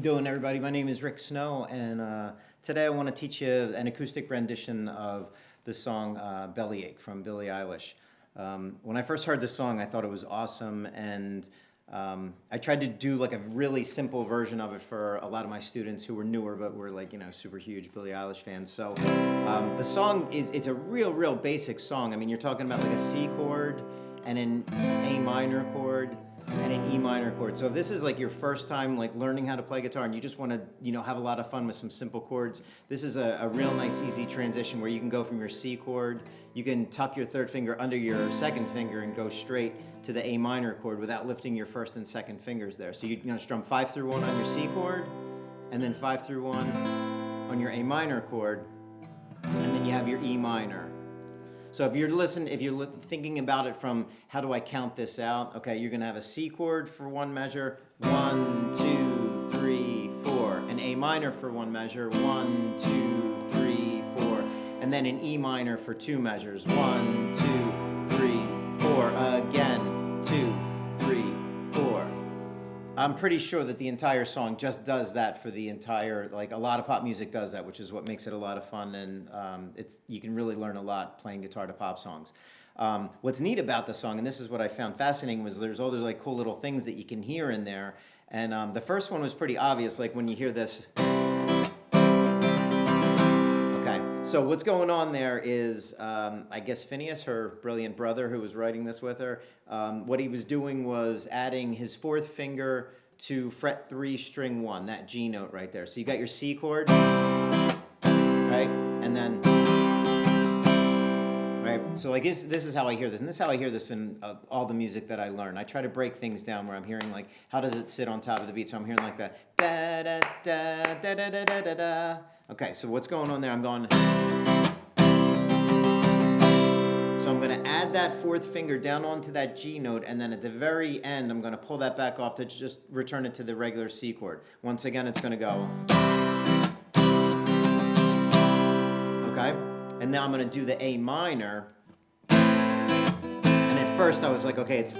doing, everybody? My name is Rick Snow, and today I want to teach you an acoustic rendition of the song Bellyache from Billie Eilish. When I first heard the song, I thought it was awesome, and I tried to do like a really simple version of it for a lot of my students who were newer, but were like, super huge Billie Eilish fans. So the song it's a real basic song. I mean, you're talking about like a C chord and an A minor chord and an E minor chord. So if this is like your first time like learning how to play guitar and you just want to have a lot of fun with some simple chords, this is a real nice easy transition where you can go from your C chord, you can tuck your third finger under your second finger and go straight to the A minor chord without lifting your first and second fingers there. So you're going to strum 5 through 1 on your C chord, and then 5 through 1 on your A minor chord, and then you have your E minor. So if you're thinking about it from how do I count this out, okay, you're going to have a C chord for one measure, 1, 2, 3, 4, an A minor for one measure, 1, 2, 3, 4, and then an E minor for two measures, 1, 2, 3, 4, again, 2, 3, 4. I'm pretty sure that the entire song just does that for the entire, like a lot of pop music does that, which is what makes it a lot of fun, and you can really learn a lot playing guitar to pop songs. What's neat about the song, and this is what I found fascinating, was there's all those like cool little things that you can hear in there, and the first one was pretty obvious, like when you hear this. So what's going on there is, I guess Phineas, her brilliant brother who was writing this with her, what he was doing was adding his fourth finger to fret 3, string 1, that G note right there. So you got your C chord, right? And then, right? So like this is how I hear this, and this is how I hear this in all the music that I learn. I try to break things down where I'm hearing like, how does it sit on top of the beat? So I'm hearing like that, da da da da da da da da da. Okay, so what's going on there? I'm going. So I'm going to add that fourth finger down onto that G note, and then at the very end, I'm going to pull that back off to just return it to the regular C chord. Once again, it's going to go. Okay? And now I'm going to do the A minor. And at first, I was like, okay, it's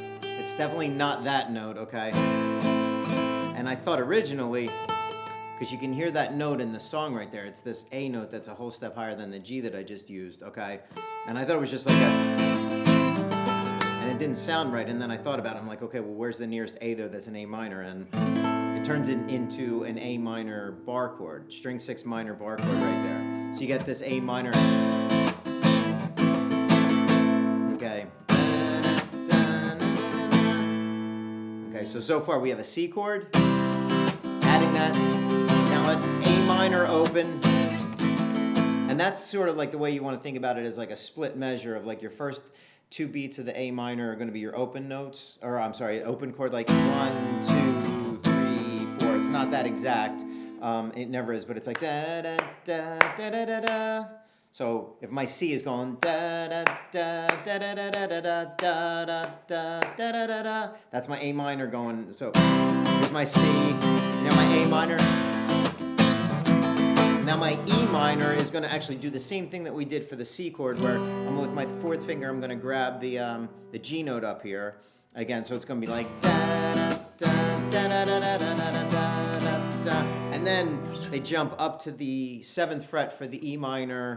definitely not that note, okay? And I thought originally, because you can hear that note in the song right there. It's this A note that's a whole step higher than the G that I just used, okay? And I thought it was just like and it didn't sound right. And then I thought about it. I'm like, okay, well, where's the nearest A there that's an A minor? And it turns it into an A minor bar chord, string 6 minor bar chord right there. So you get this A minor. Okay. Okay, so far we have a C chord, adding that. Now an A minor open, and that's sort of like the way you want to think about it, as like a split measure of like your first 2 beats of the A minor are going to be your open notes, or I'm sorry, open chord, like 1, 2, 3, 4. It's not that exact, it never is, but it's like da da da da da da da. So if my C is going da da da da da da da da da da da da da da, that's my A minor going. So here's my C, now my A minor. Now my E minor is going to actually do the same thing that we did for the C chord, where I'm with my fourth finger, I'm going to grab the G note up here again. So it's going to be like da da da da da da da da da da da, and then they jump up to the 7th fret for the E minor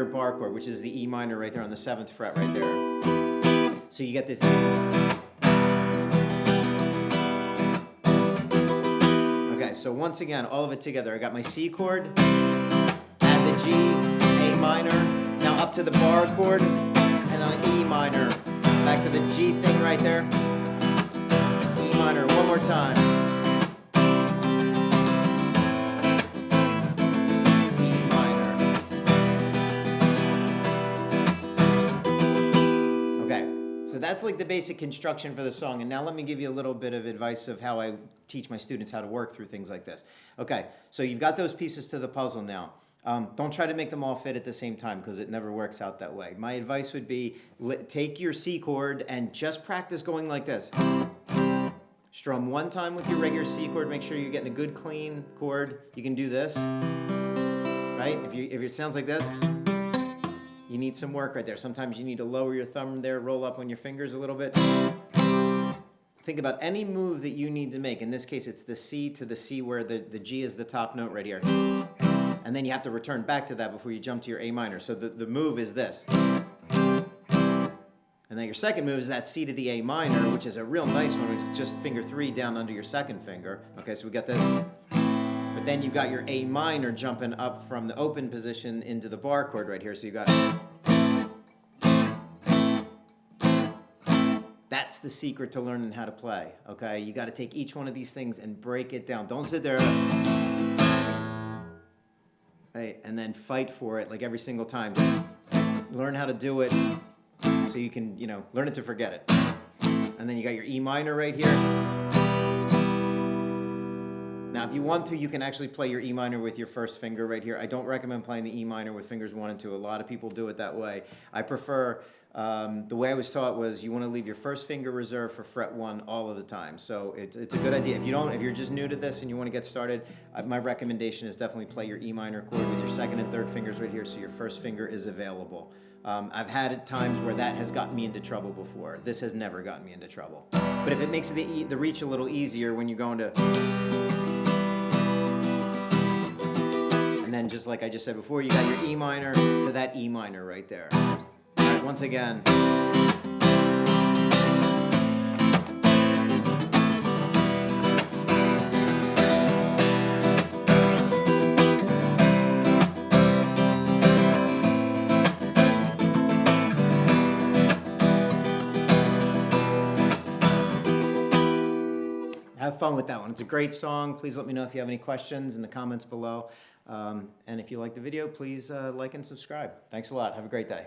bar chord, which is the E minor right there on the 7th fret right there. So you get this. So once again, all of it together. I got my C chord, add the G, A minor, now up to the bar chord, and then E minor. Back to the G thing right there. E minor, one more time. E minor. Okay, so that's like the basic construction for the song. And now let me give you a little bit of advice of how I teach my students how to work through things like this. Okay, so you've got those pieces to the puzzle now. Don't try to make them all fit at the same time, because it never works out that way. My advice would be, take your C chord and just practice going like this. Strum 1 time with your regular C chord. Make sure you're getting a good clean chord. You can do this, right? If it sounds like this, you need some work right there. Sometimes you need to lower your thumb there, roll up on your fingers a little bit. think about any move that you need to make. In this case, it's the C to the C where the G is the top note right here. And then you have to return back to that before you jump to your A minor. So the move is this. And then your second move is that C to the A minor, which is a real nice one, which is just finger 3 down under your second finger. Okay, so we got this. But then you got your A minor jumping up from the open position into the bar chord right here. So you got That's the secret to learning how to play, okay? You got to take each one of these things and break it down. Don't sit there, right, and then fight for it like every single time. Just learn how to do it so you can, learn it to forget it. And then you got your E minor right here. Now, if you want to, you can actually play your E minor with your first finger right here. I don't recommend playing the E minor with fingers 1 and 2. A lot of people do it that way. I prefer, the way I was taught was you want to leave your first finger reserved for fret 1 all of the time. So it's a good idea. If you're just new to this and you want to get started, my recommendation is definitely play your E minor chord with your second and third fingers right here so your first finger is available. I've had times where that has gotten me into trouble before. This has never gotten me into trouble. But if it makes the reach a little easier when you're going to... And then just like I just said before, you got your E minor to that E minor right there. All right, once again. Have fun with that one. It's a great song. Please let me know if you have any questions in the comments below. And if you like the video, please like and subscribe. Thanks a lot. Have a great day.